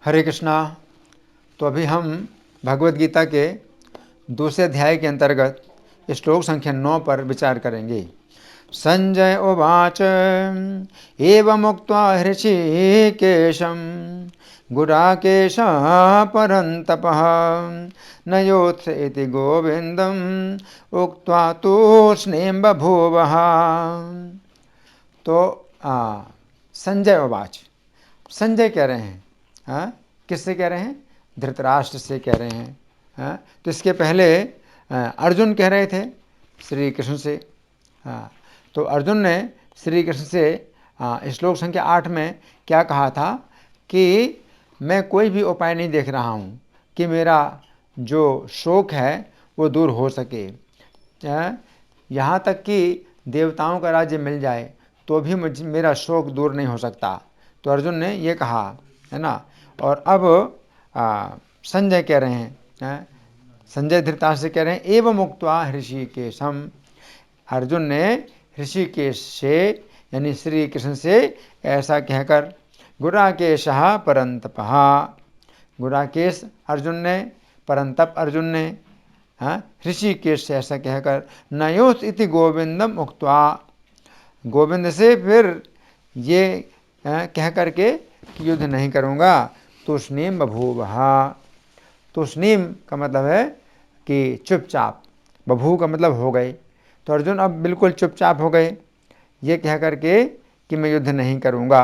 हरे कृष्णा। तो अभी हम भगवद गीता के दूसरे अध्याय के अंतर्गत श्लोक संख्या 9 पर विचार करेंगे। संजय उवाच एवमुक्त्वा हृषीकेशं गुडाकेशः परन्तपः न योत्स इति गोविन्दम् उक्त्वा तूष्णीं बभूवः। तो संजय उवाच, संजय कह रहे हैं, किससे कह रहे हैं? धृतराष्ट्र से कह रहे हैं। तो इसके पहले अर्जुन कह रहे थे श्री कृष्ण से। तो अर्जुन ने श्री कृष्ण से श्लोक संख्या 8 में क्या कहा था कि मैं कोई भी उपाय नहीं देख रहा हूँ कि मेरा जो शोक है वो दूर हो सके। यहाँ तक कि देवताओं का राज्य मिल जाए तो भी मेरा शोक दूर नहीं हो सकता। तो अर्जुन ने ये कहा, है ना। और अब संजय कह रहे हैं, संजय धृतराष्ट्र से कह रहे हैं एवं उक्त्वा हृषीकेशम। अर्जुन ने हृषिकेश से यानी श्री कृष्ण से ऐसा कहकर, गुडाकेशः परंतपः, गुडाकेश अर्जुन ने, परंतप अर्जुन ने, हृषिकेश से ऐसा कहकर, नयोस इति गोविंदम उक्त्वा, गोविंद से फिर ये कह करके कि युद्ध नहीं करूँगा। तूष्णीम बभूवः, तूष्णीम का मतलब है कि चुपचाप, बभू का मतलब हो गए। तो अर्जुन अब बिल्कुल चुपचाप हो गए ये कह करके कि मैं युद्ध नहीं करूँगा,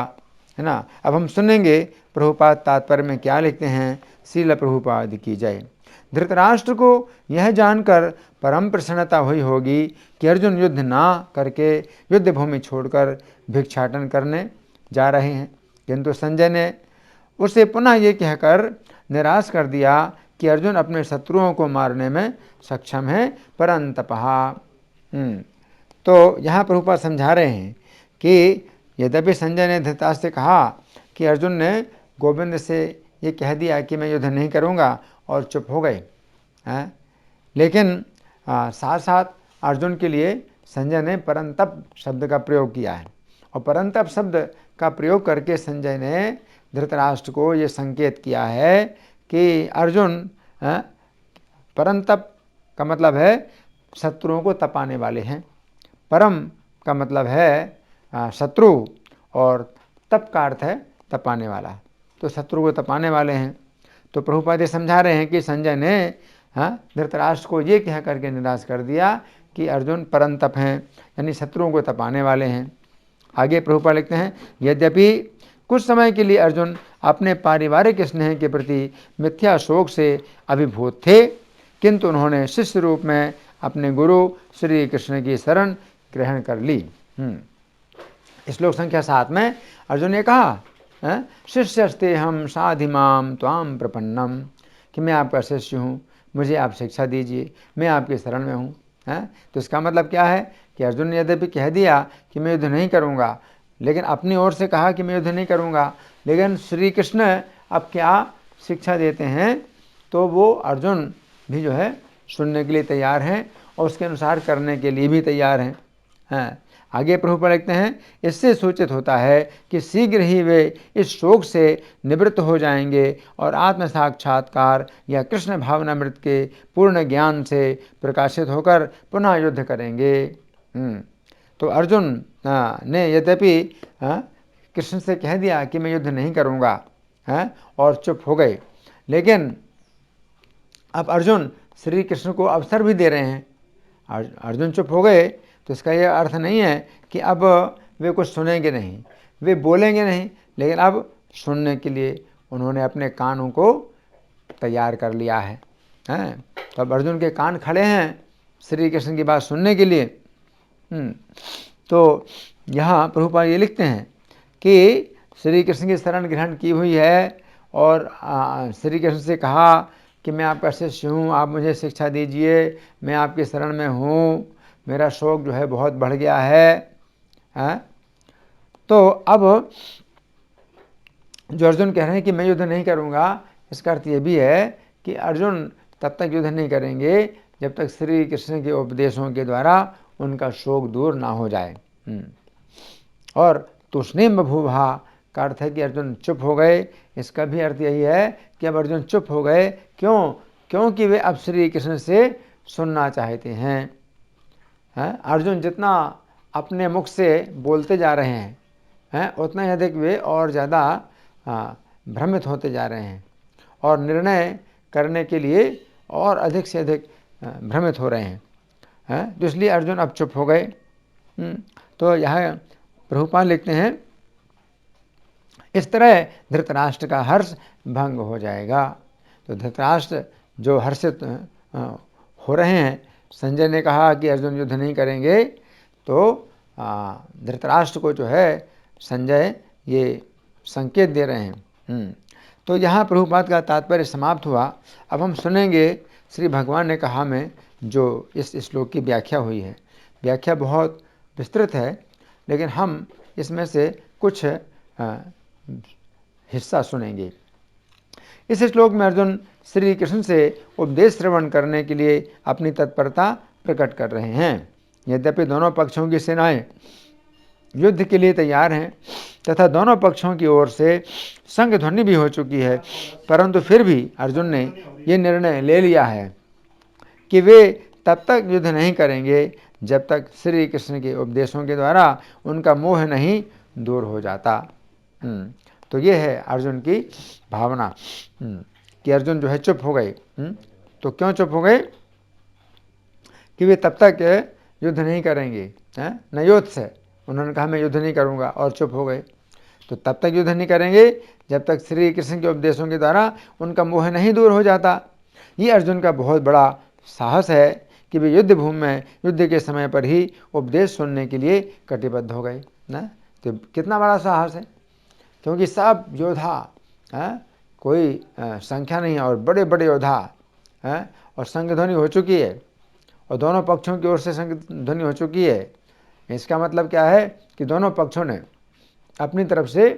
है ना। अब हम सुनेंगे प्रभुपाद तात्पर्य में क्या लिखते हैं। श्रील प्रभुपाद की जय। धृतराष्ट्र को यह जानकर परम प्रसन्नता हुई होगी कि अर्जुन युद्ध ना करके युद्ध भूमि छोड़कर भिक्षाटन करने जा रहे हैं, किंतु संजय ने उसे पुनः ये कहकर निराश कर दिया कि अर्जुन अपने शत्रुओं को मारने में सक्षम है, परंतपः। तो यहाँ प्रभुपाद समझा रहे हैं कि यद्यपि संजय ने धृतराष्ट्र से कहा कि अर्जुन ने गोविंद से ये कह दिया कि मैं युद्ध नहीं करूँगा और चुप हो गए, लेकिन साथ साथ अर्जुन के लिए संजय ने परंतप शब्द का प्रयोग किया है। और परंतप शब्द का प्रयोग करके संजय ने धृतराष्ट्र को ये संकेत किया है कि अर्जुन, परंतप का मतलब है शत्रुओं को तपाने वाले हैं, परम का मतलब है शत्रु, और तप का अर्थ है तपाने वाला। तो शत्रु को तपाने वाले हैं। तो प्रभुपाद ये समझा रहे हैं कि संजय ने धृतराष्ट्र को ये कह करके निराश कर दिया कि अर्जुन परंतप हैं, यानी शत्रुओं को तपाने वाले हैं। आगे प्रभुपाद लिखते हैं, यद्यपि कुछ समय के लिए अर्जुन अपने पारिवारिक स्नेह के प्रति मिथ्या शोक से अभिभूत थे, किंतु उन्होंने शिष्य रूप में अपने गुरु श्री कृष्ण की शरण ग्रहण कर ली। श्लोक संख्या 7 में अर्जुन ने कहा, शिष्यस्ते हम साधिमाम त्वाम प्रपन्नम, कि मैं आपका शिष्य हूँ, मुझे आप शिक्षा दीजिए, मैं आपके शरण में हूँ। तो इसका मतलब क्या है कि अर्जुन ने यद्यपि कह दिया कि मैं युद्ध नहीं करूँगा, लेकिन अपनी ओर से कहा कि मैं युद्ध नहीं करूँगा, लेकिन श्री कृष्ण अब क्या शिक्षा देते हैं तो वो अर्जुन भी जो है सुनने के लिए तैयार हैं और उसके अनुसार करने के लिए भी तैयार हैं। आगे प्रभुपाद लिखते हैं, इससे सूचित होता है कि शीघ्र ही वे इस शोक से निवृत्त हो जाएंगे और आत्म साक्षात्कार या कृष्ण भावनामृत के पूर्ण ज्ञान से प्रकाशित होकर पुनः युद्ध करेंगे। तो अर्जुन ने यद्यपि कृष्ण से कह दिया कि मैं युद्ध नहीं करूँगा और चुप हो गए, लेकिन अब अर्जुन श्री कृष्ण को अवसर भी दे रहे हैं। अर्जुन चुप हो गए तो इसका यह अर्थ नहीं है कि अब वे कुछ सुनेंगे नहीं, वे बोलेंगे नहीं, लेकिन अब सुनने के लिए उन्होंने अपने कानों को तैयार कर लिया है। तो अब अर्जुन के कान खड़े हैं श्री कृष्ण की बात सुनने के लिए। तो यहाँ प्रभुपाद ये लिखते हैं कि श्री कृष्ण की शरण ग्रहण की हुई है और श्री कृष्ण से कहा कि मैं आपका शिष्य हूँ, आप मुझे शिक्षा दीजिए, मैं आपकी शरण में हूँ, मेरा शोक जो है बहुत बढ़ गया है। तो अब जो अर्जुन कह रहे हैं कि मैं युद्ध नहीं करूँगा, इसका अर्थ ये भी है कि अर्जुन तब तक युद्ध नहीं करेंगे जब तक श्री कृष्ण के उपदेशों के द्वारा उनका शोक दूर ना हो जाए। और तूष्णीम बभूवः का अर्थ है कि अर्जुन चुप हो गए। इसका भी अर्थ यही है कि अब अर्जुन चुप हो गए। क्यों? क्योंकि वे अब श्री कृष्ण से सुनना चाहते हैं। अर्जुन जितना अपने मुख से बोलते जा रहे हैं उतना ही अधिक वे और ज़्यादा भ्रमित होते जा रहे हैं और निर्णय करने के लिए और अधिक से अधिक भ्रमित हो रहे हैं। तो इसलिए अर्जुन अब चुप हो गए। तो यह प्रभुपाद लिखते हैं, इस तरह धृतराष्ट्र का हर्ष भंग हो जाएगा। तो धृतराष्ट्र जो हर्षित हो रहे हैं, संजय ने कहा कि अर्जुन युद्ध नहीं करेंगे, तो धृतराष्ट्र को जो है संजय ये संकेत दे रहे हैं। तो यहाँ प्रभुपाद का तात्पर्य समाप्त हुआ। अब हम सुनेंगे श्री भगवान ने कहा में जो इस श्लोक की व्याख्या हुई है। व्याख्या बहुत विस्तृत है, लेकिन हम इसमें से कुछ हिस्सा सुनेंगे। इस श्लोक में अर्जुन श्री कृष्ण से उपदेश श्रवण करने के लिए अपनी तत्परता प्रकट कर रहे हैं। यद्यपि दोनों पक्षों की सेनाएं युद्ध के लिए तैयार हैं तथा दोनों पक्षों की ओर से संघ ध्वनि भी हो चुकी है, परंतु फिर भी अर्जुन ने ये निर्णय ले लिया है कि वे तब तक युद्ध नहीं करेंगे जब तक श्री कृष्ण के उपदेशों के द्वारा उनका मोह नहीं दूर हो जाता। तो ये है अर्जुन की भावना कि अर्जुन जो है चुप हो गए। तो क्यों चुप हो गए? कि वे तब तक युद्ध नहीं करेंगे, न युद्ध से। उन्होंने कहा मैं युद्ध नहीं करूंगा और चुप हो गए। तो तब तक युद्ध नहीं करेंगे जब तक श्री कृष्ण के उपदेशों के द्वारा उनका मोह नहीं दूर हो जाता। ये अर्जुन का बहुत बड़ा साहस है कि वे युद्ध भूमि में युद्ध के समय पर ही उपदेश सुनने के लिए कटिबद्ध हो गए ना। तो कितना बड़ा साहस है, क्योंकि सब योद्धा कोई संख्या नहीं है और बड़े बड़े योद्धा और संघ ध्वनि हो चुकी है और दोनों पक्षों की ओर से संघ ध्वनि हो चुकी है। इसका मतलब क्या है कि दोनों पक्षों ने अपनी तरफ से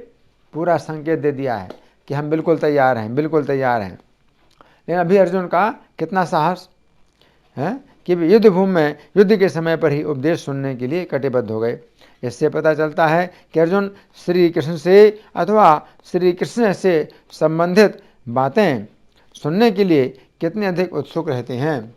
पूरा संकेत दे दिया है कि हम बिल्कुल तैयार हैं, बिल्कुल तैयार हैं। लेकिन अभी अर्जुन का कितना साहस है कि युद्ध भूमि में युद्ध के समय पर ही उपदेश सुनने के लिए कटिबद्ध हो गए। इससे पता चलता है कि अर्जुन श्री कृष्ण से अथवा श्री कृष्ण से संबंधित बातें सुनने के लिए कितने अधिक उत्सुक रहते हैं।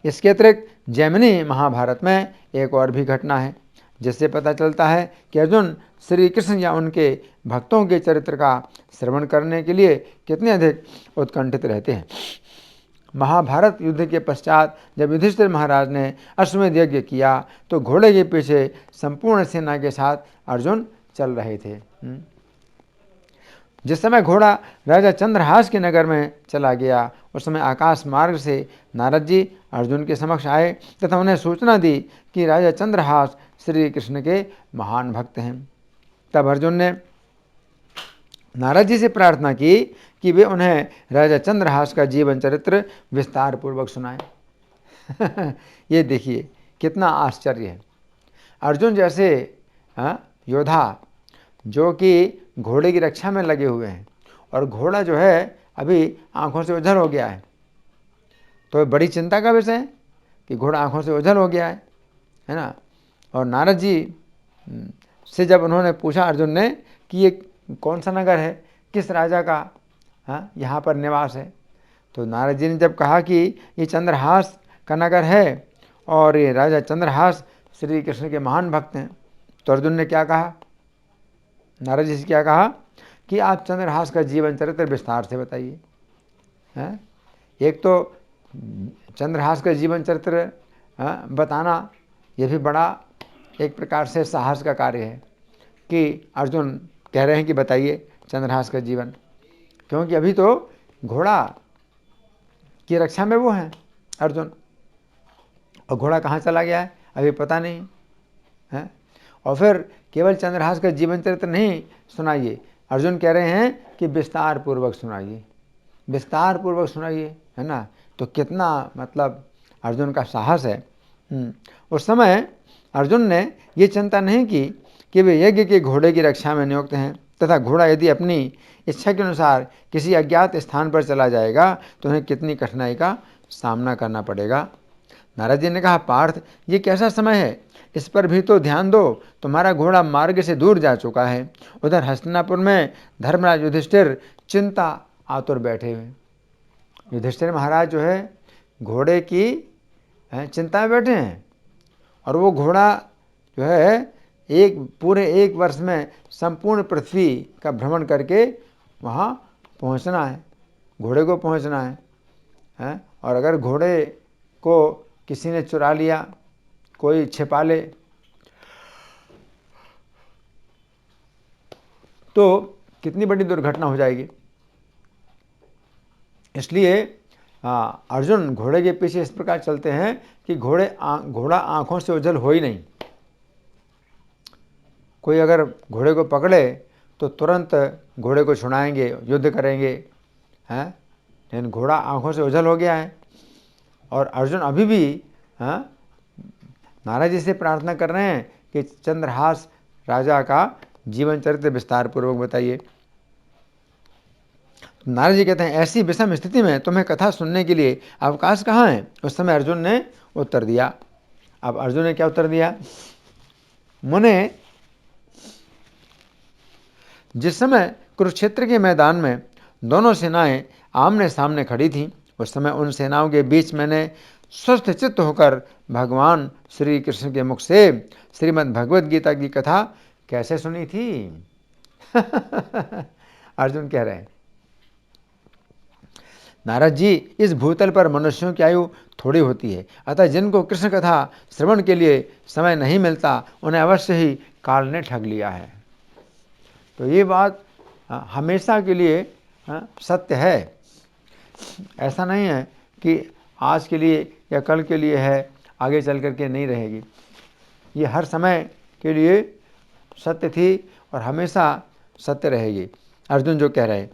इसके अतिरिक्त जैमिनी महाभारत में एक और भी घटना है, जिससे पता चलता है कि अर्जुन श्री कृष्ण या उनके भक्तों के चरित्र का श्रवण करने के लिए कितने अधिक उत्कंठित रहते हैं। महाभारत युद्ध के पश्चात जब युधिष्ठिर महाराज ने अश्वमेध यज्ञ किया तो घोड़े के पीछे संपूर्ण सेना के साथ अर्जुन चल रहे थे। जिस समय घोड़ा राजा चंद्रहास के नगर में चला गया, उस समय आकाश मार्ग से नारद जी अर्जुन के समक्ष आए तथा उन्हें सूचना दी कि राजा चंद्रहास श्री कृष्ण के महान भक्त हैं। तब अर्जुन ने नारद जी से प्रार्थना की कि वे उन्हें राजा चंद्रहास का जीवन चरित्र विस्तार पूर्वक सुनाएं। ये देखिए कितना आश्चर्य है। अर्जुन जैसे योद्धा जो कि घोड़े की रक्षा में लगे हुए हैं और घोड़ा जो है अभी आंखों से ओझल हो गया है, तो बड़ी चिंता का विषय है कि घोड़ा आंखों से ओझल हो गया है ना। और नारद जी से जब उन्होंने पूछा अर्जुन ने कि ये कौन सा नगर है, किस राजा का यहाँ पर निवास है, तो नारद जी ने जब कहा कि ये चंद्रहास का नगर है और ये राजा चंद्रहास श्री कृष्ण के महान भक्त हैं, तो अर्जुन ने क्या कहा, नारद जी से क्या कहा कि आप चंद्रहास का जीवन चरित्र विस्तार से बताइए। एक तो चंद्रहास का जीवन चरित्र बताना ये भी बड़ा एक प्रकार से साहस का कार्य है कि अर्जुन कह रहे हैं कि बताइए चंद्रहास का जीवन, क्योंकि अभी तो घोड़ा की रक्षा में वो हैं अर्जुन, और घोड़ा कहाँ चला गया है अभी पता नहीं है। और फिर केवल चंद्रहास का जीवन चरित्र नहीं सुनाइए, अर्जुन कह रहे हैं कि विस्तार पूर्वक सुनाइए, विस्तार पूर्वक सुनाइए, है ना। तो कितना मतलब अर्जुन का साहस है। उस समय अर्जुन ने ये चिंता नहीं की कि वे यज्ञ के घोड़े की रक्षा में नियुक्त हैं तथा घोड़ा यदि अपनी इच्छा के अनुसार किसी अज्ञात स्थान पर चला जाएगा तो उन्हें कितनी कठिनाई का सामना करना पड़ेगा। नारद जी ने कहा, पार्थ ये कैसा समय है इस पर भी तो ध्यान दो, तुम्हारा घोड़ा मार्ग से दूर जा चुका है। उधर हस्तिनापुर में धर्मराज युधिष्ठिर चिंता आतुर बैठे हुए। युधिष्ठिर महाराज जो है घोड़े की चिंता में बैठे हैं, और वो घोड़ा जो है पूरे एक वर्ष में संपूर्ण पृथ्वी का भ्रमण करके वहाँ पहुँचना है, घोड़े को पहुँचना है। और अगर घोड़े को किसी ने चुरा लिया, कोई छिपा ले, तो कितनी बड़ी दुर्घटना हो जाएगी। इसलिए अर्जुन घोड़े के पीछे इस प्रकार चलते हैं कि घोड़ा आंखों से ओझल हो ही नहीं। कोई अगर घोड़े को पकड़े तो तुरंत घोड़े को छुड़ाएंगे, युद्ध करेंगे, हैं, लेकिन घोड़ा आंखों से ओझल हो गया है। और अर्जुन अभी भी नारद जी से प्रार्थना कर रहे हैं कि चंद्रहास राजा का जीवन चरित्र विस्तार पूर्वक बताइए। नारद जी कहते हैं, ऐसी विषम स्थिति में तुम्हें कथा सुनने के लिए अवकाश कहाँ है? उस समय अर्जुन ने उत्तर दिया। अब अर्जुन ने क्या उत्तर दिया? मुने, जिस समय कुरुक्षेत्र के मैदान में दोनों सेनाएं आमने सामने खड़ी थीं, उस समय उन सेनाओं के बीच मैंने स्वस्थ चित्त होकर भगवान श्री कृष्ण के मुख से श्रीमद् भगवद गीता की कथा कैसे सुनी थी? अर्जुन कह रहे हैं, नारद जी, इस भूतल पर मनुष्यों की आयु थोड़ी होती है, अतः जिनको कृष्ण कथा श्रवण के लिए समय नहीं मिलता, उन्हें अवश्य ही काल ने ठग लिया है। तो ये बात हमेशा के लिए सत्य है। ऐसा नहीं है कि आज के लिए या कल के लिए है, आगे चल करके नहीं रहेगी। ये हर समय के लिए सत्य थी और हमेशा सत्य रहेगी। अर्जुन जो कह रहे हैं,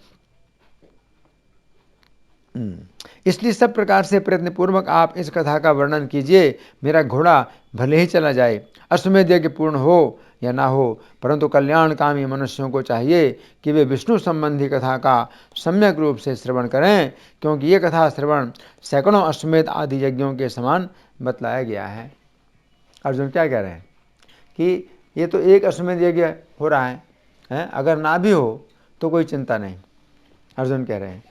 इसलिए सब प्रकार से प्रयत्न पूर्वक आप इस कथा का वर्णन कीजिए। मेरा घोड़ा भले ही चला जाए, अश्वमेध यज्ञ पूर्ण हो या ना हो, परंतु कल्याणकामी मनुष्यों को चाहिए कि वे विष्णु संबंधी कथा का सम्यक रूप से श्रवण करें, क्योंकि ये कथा श्रवण सैकड़ों अश्वमेध आदि यज्ञों के समान बतलाया गया है। अर्जुन क्या कह रहे हैं कि ये तो एक अश्वमेध यज्ञ हो रहा है, अगर ना भी हो तो कोई चिंता नहीं। अर्जुन कह रहे हैं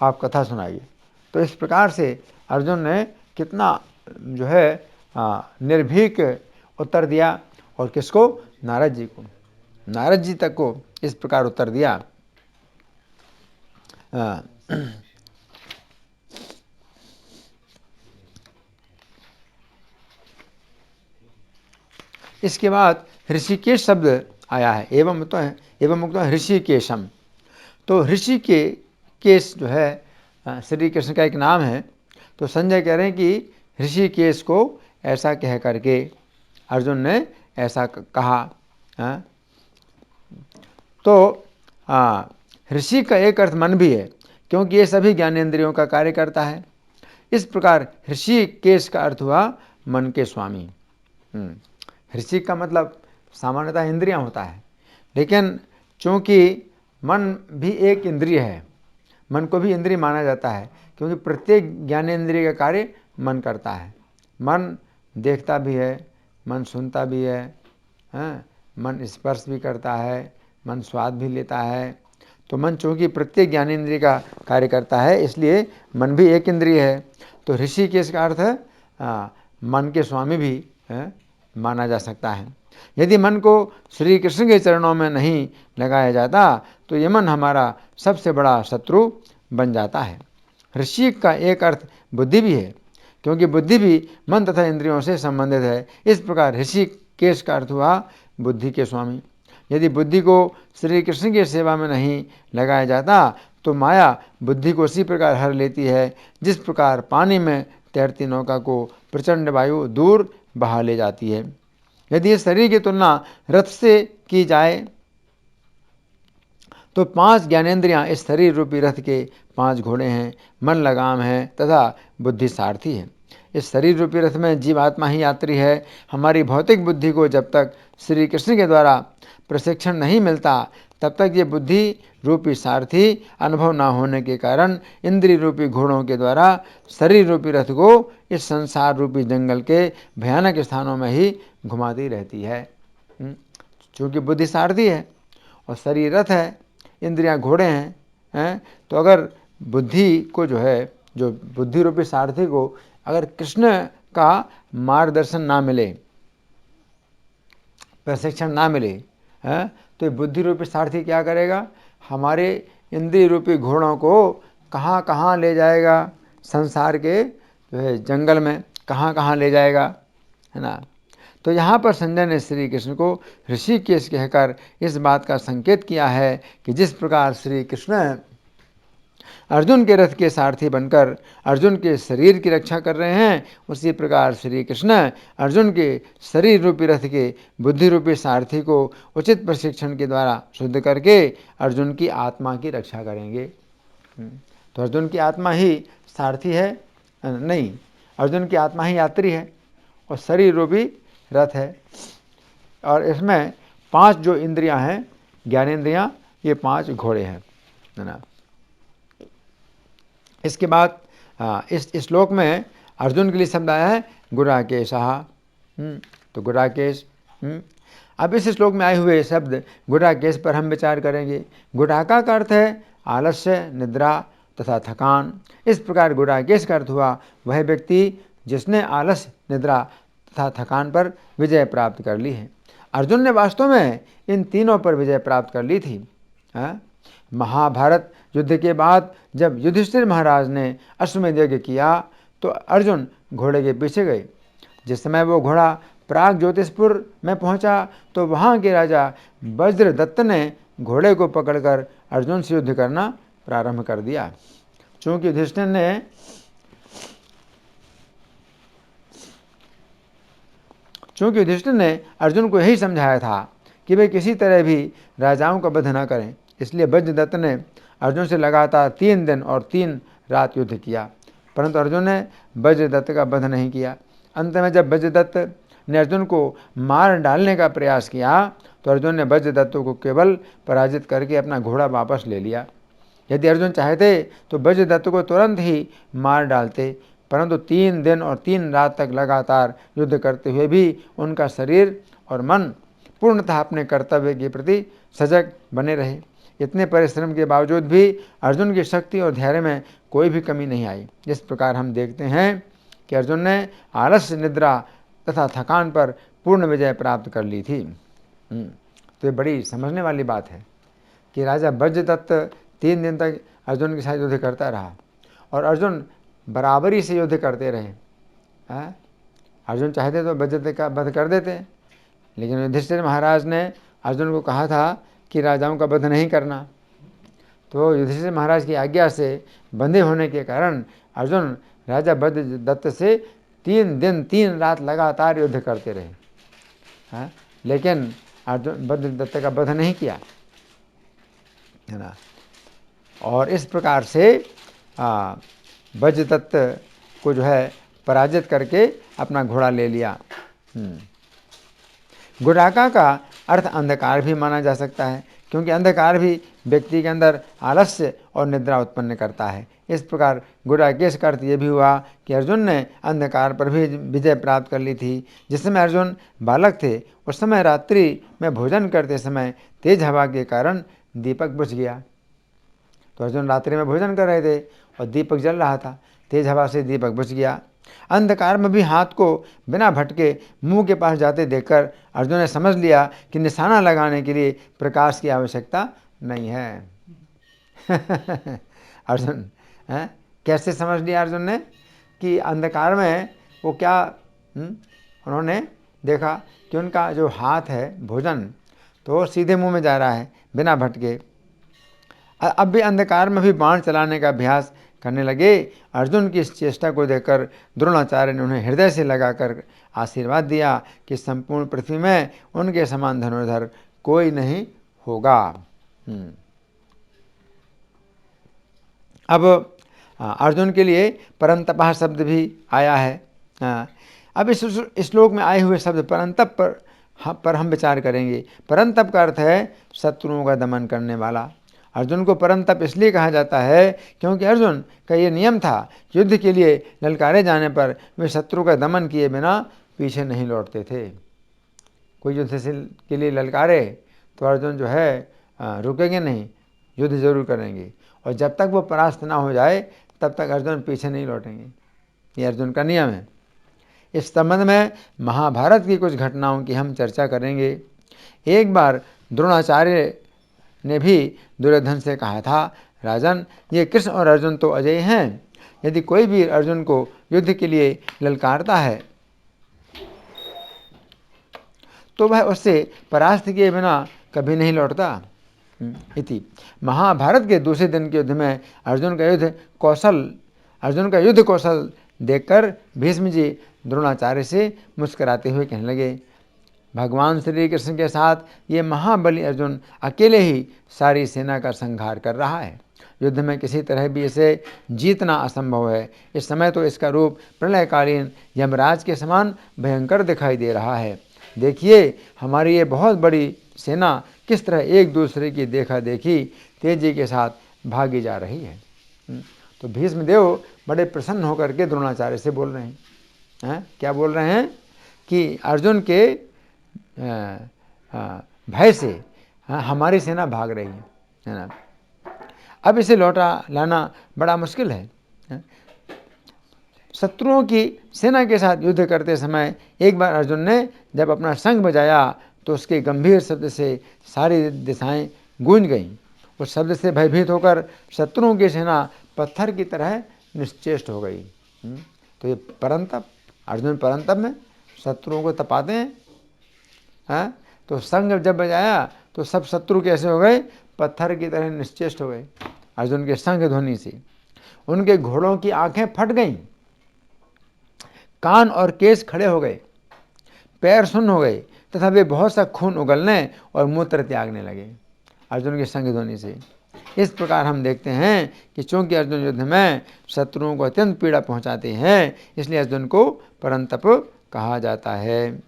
आप कथा सुनाइए। तो इस प्रकार से अर्जुन ने कितना जो है निर्भीक उत्तर दिया, और किसको? नारद जी को। नारद जी तक को इस प्रकार उत्तर दिया। इसके बाद ऋषिकेश शब्द आया है, एवं मुक्त ऋषिकेशम। तो ऋषि के केश जो है श्री कृष्ण का एक नाम है। तो संजय कह रहे हैं कि ऋषिकेश को ऐसा कह करके अर्जुन ने ऐसा कहा। तो ऋषि का एक अर्थ मन भी है, क्योंकि ये सभी ज्ञानेंद्रियों का कार्य करता है। इस प्रकार ऋषिकेश का अर्थ हुआ मन के स्वामी। ऋषि का मतलब सामान्यतः इंद्रियां होता है, लेकिन चूंकि मन भी एक इंद्रिय है, मन को भी इंद्रिय माना जाता है, क्योंकि प्रत्येक ज्ञानेंद्रिय का कार्य मन करता है। मन देखता भी है, मन सुनता भी है, मन स्पर्श भी करता है, मन स्वाद भी लेता है। तो मन चूँकि प्रत्येक ज्ञानेंद्रिय का कार्य करता है, इसलिए मन भी एक इंद्रिय है। तो ऋषि के इसका अर्थ मन के स्वामी भी माना जा सकता है। यदि मन को श्री कृष्ण के चरणों में नहीं लगाया जाता तो ये मन हमारा सबसे बड़ा शत्रु बन जाता है। ऋषि का एक अर्थ बुद्धि भी है, क्योंकि बुद्धि भी मन तथा इंद्रियों से संबंधित है। इस प्रकार ऋषि केश का अर्थ हुआ बुद्धि के स्वामी। यदि बुद्धि को श्री कृष्ण की सेवा में नहीं लगाया जाता तो माया बुद्धि को उसी प्रकार हर लेती है, जिस प्रकार पानी में तैरती नौका को प्रचंड वायु दूर बहा ले जाती है। यदि इस शरीर की तुलना रथ से की जाए तो 5 ज्ञानेंद्रियां इस शरीर रूपी रथ के 5 घोड़े हैं, मन लगाम है तथा बुद्धि सारथी है। इस शरीर रूपी रथ में जीवात्मा ही यात्री है। हमारी भौतिक बुद्धि को जब तक श्री कृष्ण के द्वारा प्रशिक्षण नहीं मिलता तब तक ये बुद्धि रूपी सारथी अनुभव न होने के कारण इंद्रिय रूपी घोड़ों के द्वारा शरीर रूपी रथ को इस संसार रूपी जंगल के भयानक स्थानों में ही घुमाती रहती है। चूँकि बुद्धि सारथी है और शरीर रथ है, इंद्रियां घोड़े हैं, तो अगर बुद्धि को जो बुद्धि रूपी सारथी को अगर कृष्ण का मार्गदर्शन ना मिले, प्रशिक्षण ना मिले, तो बुद्धि रूपी सारथी क्या करेगा? हमारे इंद्रिय रूपी घोड़ों को कहाँ कहाँ ले जाएगा, संसार के जंगल में कहाँ कहाँ ले जाएगा, है ना। तो यहाँ पर संजय ने श्री कृष्ण को ऋषिकेश कहकर इस बात का संकेत किया है कि जिस प्रकार श्री कृष्ण अर्जुन के रथ के सारथी बनकर अर्जुन के शरीर की रक्षा कर रहे हैं, उसी प्रकार श्री कृष्ण अर्जुन के शरीर रूपी रथ के बुद्धि रूपी सारथी को उचित प्रशिक्षण के द्वारा शुद्ध करके अर्जुन की आत्मा की रक्षा करेंगे। तो अर्जुन की आत्मा ही सारथी है, नहीं, अर्जुन की आत्मा ही यात्री है और शरीर रूपी रथ है। और इसमें 5 जो इंद्रियां हैं, ज्ञानेंद्रियां, ये 5 घोड़े हैं, है ना। इसके बाद इस श्लोक में अर्जुन के लिए शब्द आया है गुडाकेशः। तो गुडाकेश, अब इस श्लोक में आए हुए शब्द गुडाकेश पर हम विचार करेंगे। गुडाका का अर्थ है आलस्य, निद्रा तथा थकान। इस प्रकार गुडाकेश का अर्थ हुआ वह व्यक्ति जिसने आलस्य, निद्रा तथा थकान पर विजय प्राप्त कर ली है। अर्जुन ने वास्तव में इन तीनों पर विजय प्राप्त कर ली थी। महाभारत युद्ध के बाद जब युधिष्ठिर महाराज ने अश्वमेध यज्ञ किया तो अर्जुन घोड़े के पीछे गए। जिस समय वो घोड़ा प्राग ज्योतिषपुर में पहुंचा तो वहां के राजा वज्रदत्त ने घोड़े को पकड़कर अर्जुन से युद्ध करना प्रारंभ कर दिया। चूंकि युधिष्ठिर ने अर्जुन को यही समझाया था कि वे किसी तरह भी राजाओं का वध न करें, इसलिए वज्रदत्त ने अर्जुन से लगातार 3 दिन और 3 रात युद्ध किया, परंतु अर्जुन ने वज्रदत्त का वध नहीं किया। अंत में जब वज्रदत्त ने अर्जुन को मार डालने का प्रयास किया तो अर्जुन ने वज्रदत्त को केवल पराजित करके अपना घोड़ा वापस ले लिया। यदि अर्जुन चाहते तो वज्रदत्त को तुरंत ही मार डालते, परंतु 3 दिन और 3 रात तक लगातार युद्ध करते हुए भी उनका शरीर और मन पूर्णतः अपने कर्तव्य के प्रति सजग बने रहे। इतने परिश्रम के बावजूद भी अर्जुन की शक्ति और धैर्य में कोई भी कमी नहीं आई। इस प्रकार हम देखते हैं कि अर्जुन ने आलस्य, निद्रा तथा थकान पर पूर्ण विजय प्राप्त कर ली थी। तो ये बड़ी समझने वाली बात है कि राजा वज्रदत्त 3 दिन तक अर्जुन के साथ युद्ध करता रहा और अर्जुन बराबरी से युद्ध करते रहे। अर्जुन चाहते तो वज्रदत्त का वध कर देते, लेकिन युधिष्ठिर महाराज ने अर्जुन को कहा था कि राजाओं का वध नहीं करना। तो युधिष्ठिर महाराज की आज्ञा से बंधे होने के कारण अर्जुन राजा वज्रदत्त से 3 दिन 3 रात लगातार युद्ध करते रहे, लेकिन अर्जुन वज्रदत्त का वध नहीं किया, है ना। और इस प्रकार से वज्रदत्त को पराजित करके अपना घोड़ा ले लिया। गुडाका का अर्थ अंधकार भी माना जा सकता है, क्योंकि अंधकार भी व्यक्ति के अंदर आलस्य और निद्रा उत्पन्न करता है। इस प्रकार गुडाकेश का अर्थ यह भी हुआ कि अर्जुन ने अंधकार पर भी विजय प्राप्त कर ली थी। जिस समय अर्जुन बालक थे उस समय रात्रि में भोजन करते समय तेज हवा के कारण दीपक बुझ गया। तो अर्जुन रात्रि में भोजन कर रहे थे और दीपक जल रहा था, तेज हवा से दीपक बुझ गया। अंधकार में भी हाथ को बिना भटके मुंह के पास जाते देखकर अर्जुन ने समझ लिया कि निशाना लगाने के लिए प्रकाश की आवश्यकता नहीं है। अर्जुन कैसे समझ लिया अर्जुन ने कि अंधकार में वो क्या, उन्होंने देखा कि उनका जो हाथ है भोजन तो सीधे मुंह में जा रहा है बिना भटके। अब भी अंधकार में भी बाण चलाने का अभ्यास करने लगे। अर्जुन की इस चेष्टा को देखकर द्रोणाचार्य ने उन्हें हृदय से लगाकर आशीर्वाद दिया कि संपूर्ण पृथ्वी में उनके समान धनुर्धर कोई नहीं होगा। अब अर्जुन के लिए परंतपः शब्द भी आया है। हाँ, अब इस श्लोक में आए हुए शब्द परंतप पर हम विचार करेंगे। परंतप का अर्थ है शत्रुओं का दमन करने वाला। अर्जुन को परंतप इसलिए कहा जाता है क्योंकि अर्जुन का ये नियम था, युद्ध के लिए ललकारे जाने पर वे शत्रु का दमन किए बिना पीछे नहीं लौटते थे। कोई युद्ध के लिए ललकारे तो अर्जुन जो है रुकेंगे नहीं, युद्ध जरूर करेंगे, और जब तक वो परास्त ना हो जाए तब तक अर्जुन पीछे नहीं लौटेंगे। ये अर्जुन का नियम है। इस संबंध में महाभारत की कुछ घटनाओं की हम चर्चा करेंगे। एक बार द्रोणाचार्य ने भी दुर्योधन से कहा था, राजन, ये कृष्ण और अर्जुन तो अजय हैं। यदि कोई भी अर्जुन को युद्ध के लिए ललकारता है तो वह उससे परास्त किए बिना कभी नहीं लौटता। इति महाभारत के दूसरे दिन के युद्ध में अर्जुन का युद्ध कौशल देखकर भीष्म जी द्रोणाचार्य से मुस्कुराते हुए कहने लगे, भगवान श्री कृष्ण के साथ ये महाबली अर्जुन अकेले ही सारी सेना का संहार कर रहा है। युद्ध में किसी तरह भी इसे जीतना असंभव है। इस समय तो इसका रूप प्रलयकालीन यमराज के समान भयंकर दिखाई दे रहा है। देखिए, हमारी ये बहुत बड़ी सेना किस तरह एक दूसरे की देखा देखी तेजी के साथ भागी जा रही है। तो भीष्मदेव बड़े प्रसन्न होकर के द्रोणाचार्य से बोल रहे हैं, क्या बोल रहे हैं कि अर्जुन के भय से हमारी सेना भाग रही है ना। अब इसे लौटा लाना बड़ा मुश्किल है। शत्रुओं की सेना के साथ युद्ध करते समय एक बार अर्जुन ने जब अपना शंख बजाया तो उसके गंभीर शब्द से सारी दिशाएं गूंज गईं। उस शब्द से भयभीत होकर शत्रुओं की सेना पत्थर की तरह निश्चेष्ट हो गई। तो ये परंतप, अर्जुन परंतप में शत्रुओं को तपाते हैं। तो शंख जब बजाया तो सब शत्रु कैसे हो गए? पत्थर की तरह निश्चेष्ट हो गए अर्जुन के शंख ध्वनि से। उनके घोड़ों की आंखें फट गईं, कान और केस खड़े हो गए, पैर सुन्न हो गए तथा वे बहुत सा खून उगलने और मूत्र त्यागने लगे अर्जुन के शंख ध्वनि से। इस प्रकार हम देखते हैं कि चूंकि अर्जुन युद्ध में शत्रुओं को अत्यंत पीड़ा पहुंचाते हैं, इसलिए अर्जुन को परंतप कहा जाता है।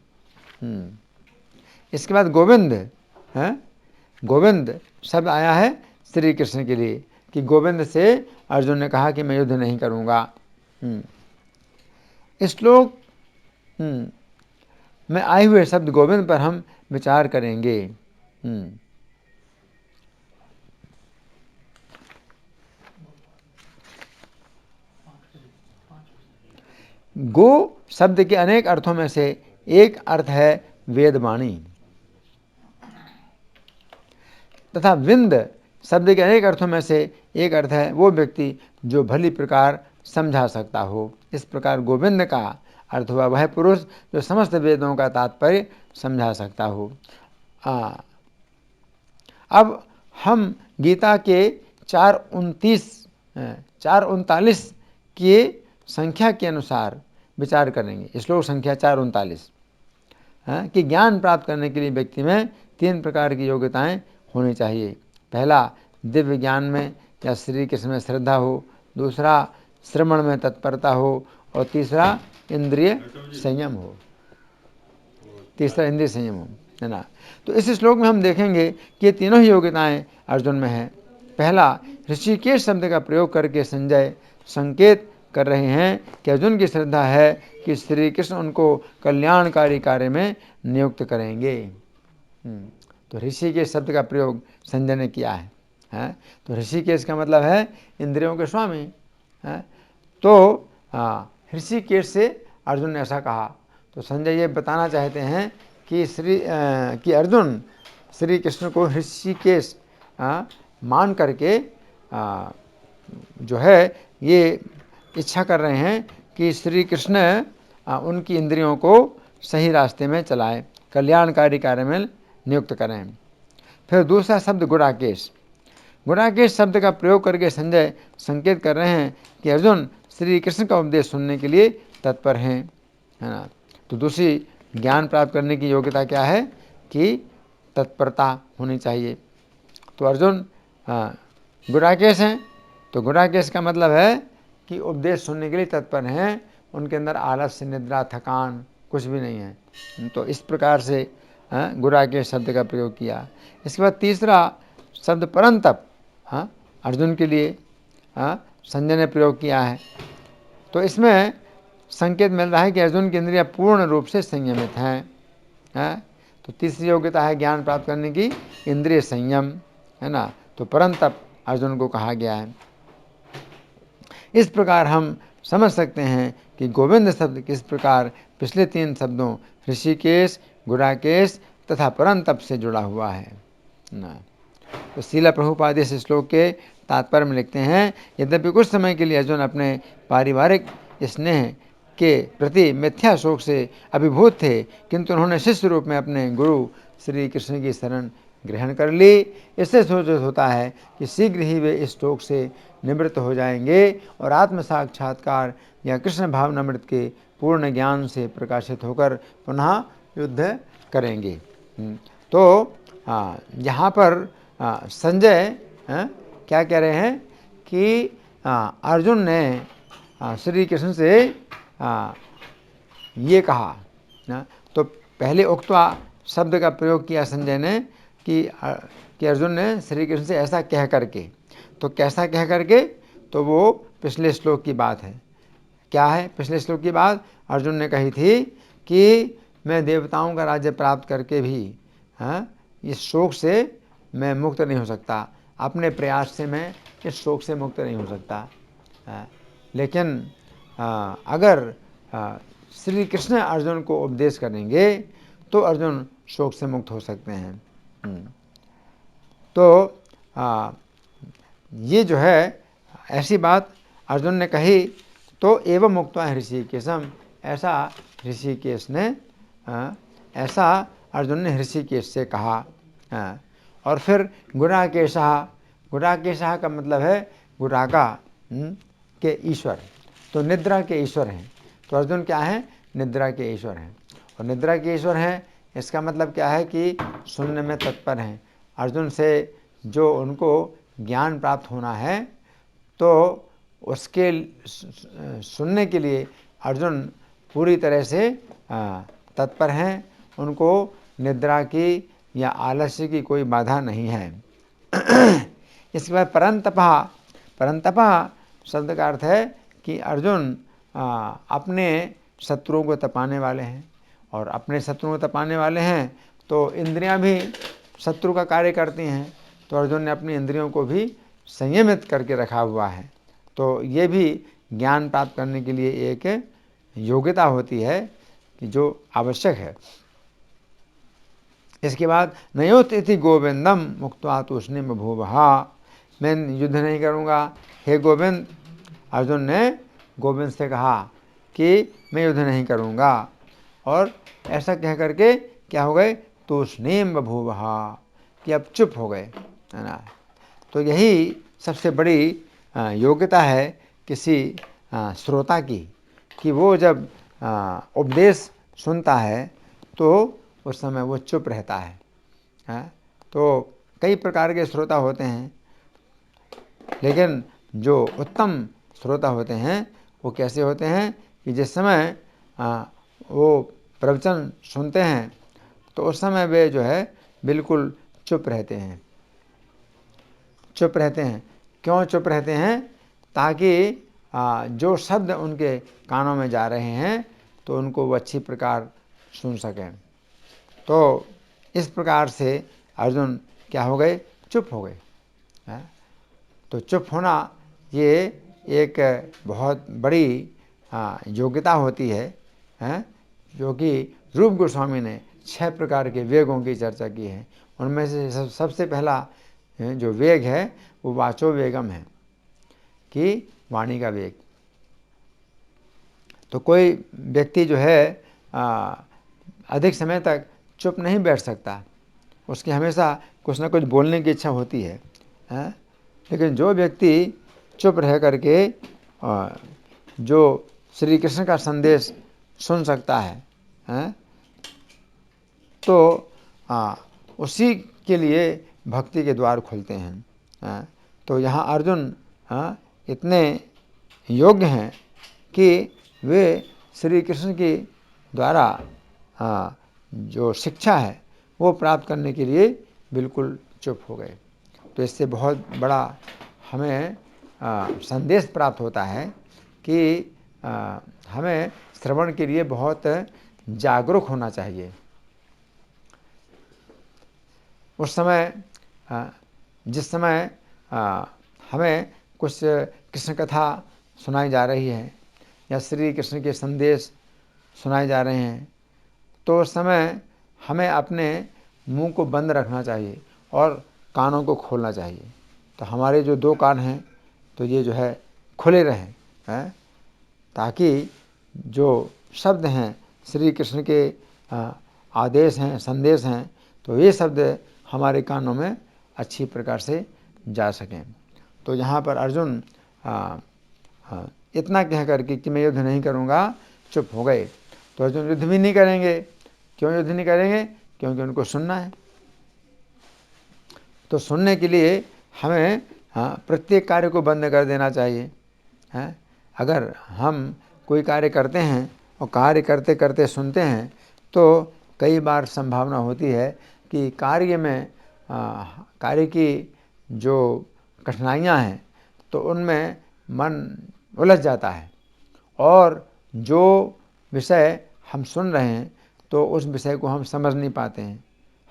इसके बाद गोविंद है। गोविंद शब्द आया है श्री कृष्ण के लिए कि गोविंद से अर्जुन ने कहा कि मैं युद्ध नहीं करूंगा। इस श्लोक में आए हुए शब्द गोविंद पर हम विचार करेंगे। गो शब्द के अनेक अर्थों में से एक अर्थ है वेदवाणी तथा विंद शब्द के अनेक अर्थों में से एक अर्थ है वो व्यक्ति जो भली प्रकार समझा सकता हो। इस प्रकार गोविंद का अर्थ हुआ वह पुरुष जो समस्त वेदों का तात्पर्य समझा सकता हो। अब हम गीता के 4:39 के संख्या के अनुसार विचार करेंगे। श्लोक संख्या 4:39 कि ज्ञान प्राप्त करने के लिए व्यक्ति में 3 प्रकार की योग्यताएं होनी चाहिए। पहला, दिव्य ज्ञान में या श्री कृष्ण में श्रद्धा हो। दूसरा, श्रवण में तत्परता हो। और तीसरा, इंद्रिय संयम हो। है ना। तो इस श्लोक में हम देखेंगे कि ये तीनों ही योग्यताएं अर्जुन में हैं। पहला, ऋषिकेश शब्द का प्रयोग करके संजय संकेत कर रहे हैं कि अर्जुन की श्रद्धा है कि श्री कृष्ण उनको कल्याणकारी कार्य में नियुक्त करेंगे। तो ऋषिकेश शब्द का प्रयोग संजय ने किया है। तो ऋषिकेश का मतलब है इंद्रियों के स्वामी। तो ऋषिकेश से अर्जुन ने ऐसा कहा। तो संजय ये बताना चाहते हैं कि अर्जुन श्री कृष्ण को ऋषिकेश मान करके जो है ये इच्छा कर रहे हैं कि श्री कृष्ण उनकी इंद्रियों को सही रास्ते में चलाएं, कल्याणकारी कार्य में नियुक्त करें। फिर दूसरा शब्द गुणाकेश। गुणाकेश शब्द का प्रयोग करके संजय संकेत कर रहे हैं कि अर्जुन श्री कृष्ण का उपदेश सुनने के लिए तत्पर हैं, है ना। तो दूसरी ज्ञान प्राप्त करने की योग्यता क्या है कि तत्परता होनी चाहिए। तो अर्जुन गुणाकेश हैं। तो गुणाकेश का मतलब है कि उपदेश सुनने के लिए तत्पर हैं। उनके अंदर आलस्य, निद्रा, थकान कुछ भी नहीं है। तो इस प्रकार से गुडाकेश शब्द का प्रयोग किया। इसके बाद तीसरा शब्द परंतप अर्जुन के लिए संजय ने प्रयोग किया है। तो इसमें संकेत मिल रहा है कि अर्जुन की इंद्रियां पूर्ण रूप से संयमित हैं। तो तीसरी योग्यता है ज्ञान प्राप्त करने की, इंद्रिय संयम, है ना। तो परंतप अर्जुन को कहा गया है। इस प्रकार हम समझ सकते हैं कि गोविंद शब्द किस प्रकार पिछले 3 शब्दों ऋषिकेश, गुडाकेश तथा परंतप से जुड़ा हुआ है ना। तो श्रील प्रभुपाद इस श्लोक के तात्पर्य में लिखते हैं, यद्यपि कुछ समय के लिए अर्जुन अपने पारिवारिक स्नेह के प्रति मिथ्या शोक से अभिभूत थे, किंतु उन्होंने शिष्य रूप में अपने गुरु श्री कृष्ण की शरण ग्रहण कर ली। इससे सूचित होता है कि शीघ्र ही वे इस शोक से निवृत्त हो जाएंगे और आत्म साक्षात्कार या कृष्ण भावनामृत के पूर्ण ज्ञान से प्रकाशित होकर पुनः युद्ध करेंगे। तो यहाँ पर संजय क्या कह रहे हैं कि अर्जुन ने श्री कृष्ण से ये कहा ना। तो पहले उक्त्वा शब्द का प्रयोग किया संजय ने कि अर्जुन ने श्री कृष्ण से ऐसा कह करके। तो कैसा कह करके, तो वो पिछले श्लोक की बात है। क्या है पिछले श्लोक की बात? अर्जुन ने कही थी कि मैं देवताओं का राज्य प्राप्त करके भी इस शोक से मैं मुक्त नहीं हो सकता, अपने प्रयास से मैं इस शोक से मुक्त नहीं हो सकता। लेकिन अगर श्री कृष्ण अर्जुन को उपदेश करेंगे तो अर्जुन शोक से मुक्त हो सकते हैं। तो ये जो है ऐसी बात अर्जुन ने कही। तो एवं मुक्त्वा ऋषिकेशम, ऐसा ऋषिकेश ने ऐसा अर्जुन ने ऋषिकेश से कहा। और फिर गुडाकेशः, गुडाकेशः का मतलब है गुडाका के ईश्वर, तो निद्रा के ईश्वर हैं। तो अर्जुन क्या है? निद्रा के ईश्वर हैं। और निद्रा के ईश्वर हैं इसका मतलब क्या है कि सुनने में तत्पर हैं। अर्जुन से जो उनको ज्ञान प्राप्त होना है तो उसके सुनने के लिए अर्जुन पूरी तरह से तत्पर हैं। उनको निद्रा की या आलस्य की कोई बाधा नहीं है। इसके बाद परंतपा, परंतपा शब्द का अर्थ है कि अर्जुन अपने शत्रुओं को तपाने वाले हैं। और अपने शत्रुओं को तपाने वाले हैं तो इंद्रियां भी शत्रु का कार्य करती हैं। तो अर्जुन ने अपनी इंद्रियों को भी संयमित करके रखा हुआ है। तो ये भी ज्ञान प्राप्त करने के लिए एक योग्यता होती है कि जो आवश्यक है। इसके बाद नयोतिथि गोविंदम मुक्त्वा तूष्णीम बभूवहा, मैं युद्ध नहीं करूँगा हे गोविंद। अर्जुन ने गोविंद से कहा कि मैं युद्ध नहीं करूँगा। और ऐसा कह करके क्या हो गए? तूष्णीम बभूवहा, कि अब चुप हो गए, है ना। तो यही सबसे बड़ी योग्यता है किसी श्रोता की, कि वो जब उपदेश सुनता है तो उस समय वो चुप रहता है। तो कई प्रकार के श्रोता होते हैं, लेकिन जो उत्तम श्रोता होते हैं वो कैसे होते हैं कि जिस समय वो प्रवचन सुनते हैं तो उस समय वे जो है बिल्कुल चुप रहते हैं। चुप रहते हैं। क्यों चुप रहते हैं? ताकि जो शब्द उनके कानों में जा रहे हैं तो उनको वो अच्छी प्रकार सुन सकें। तो इस प्रकार से अर्जुन क्या हो गए? चुप हो गए। तो चुप होना ये एक बहुत बड़ी योग्यता होती है, जो कि रूप गोस्वामी ने 6 प्रकार के वेगों की चर्चा की है। उनमें से सबसे पहला जो वेग है वो वाचो वेगम है, कि वाणी का वेग। तो कोई व्यक्ति जो है अधिक समय तक चुप नहीं बैठ सकता, उसकी हमेशा कुछ ना कुछ बोलने की इच्छा होती है। लेकिन जो व्यक्ति चुप रह करके जो श्री कृष्ण का संदेश सुन सकता है, तो उसी के लिए भक्ति के द्वार खुलते हैं। तो यहाँ अर्जुन इतने योग्य हैं कि वे श्री कृष्ण के द्वारा जो शिक्षा है वो प्राप्त करने के लिए बिल्कुल चुप हो गए। तो इससे बहुत बड़ा हमें संदेश प्राप्त होता है कि हमें श्रवण के लिए बहुत जागरूक होना चाहिए। उस समय जिस समय हमें कुछ कृष्ण कथा सुनाई जा रही है या श्री कृष्ण के संदेश सुनाए जा रहे हैं, तो उस समय हमें अपने मुंह को बंद रखना चाहिए और कानों को खोलना चाहिए। तो हमारे जो दो कान हैं तो ये जो है खुले रहें, ताकि जो शब्द हैं श्री कृष्ण के आदेश हैं, संदेश हैं, तो ये शब्द हमारे कानों में अच्छी प्रकार से जा सकें। तो यहाँ पर अर्जुन इतना कह करके कि मैं युद्ध नहीं करूँगा, चुप हो गए। तो अर्जुन युद्ध भी नहीं करेंगे। क्यों युद्ध नहीं करेंगे? क्योंकि उनको सुनना है। तो सुनने के लिए हमें प्रत्येक कार्य को बंद कर देना चाहिए। अगर हम कोई कार्य करते हैं और कार्य करते करते सुनते हैं तो कई बार संभावना होती है कि कार्य की जो कठिनाइयां हैं तो उनमें मन उलझ जाता है और जो विषय हम सुन रहे हैं तो उस विषय को हम समझ नहीं पाते हैं,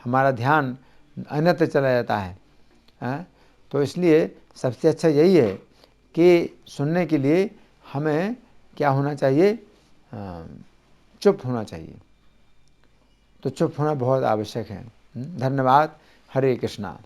हमारा ध्यान अन्यत्र चला जाता है। तो इसलिए सबसे अच्छा यही है कि सुनने के लिए हमें क्या होना चाहिए? चुप होना चाहिए। तो चुप होना बहुत आवश्यक है। धन्यवाद। हरे कृष्णा।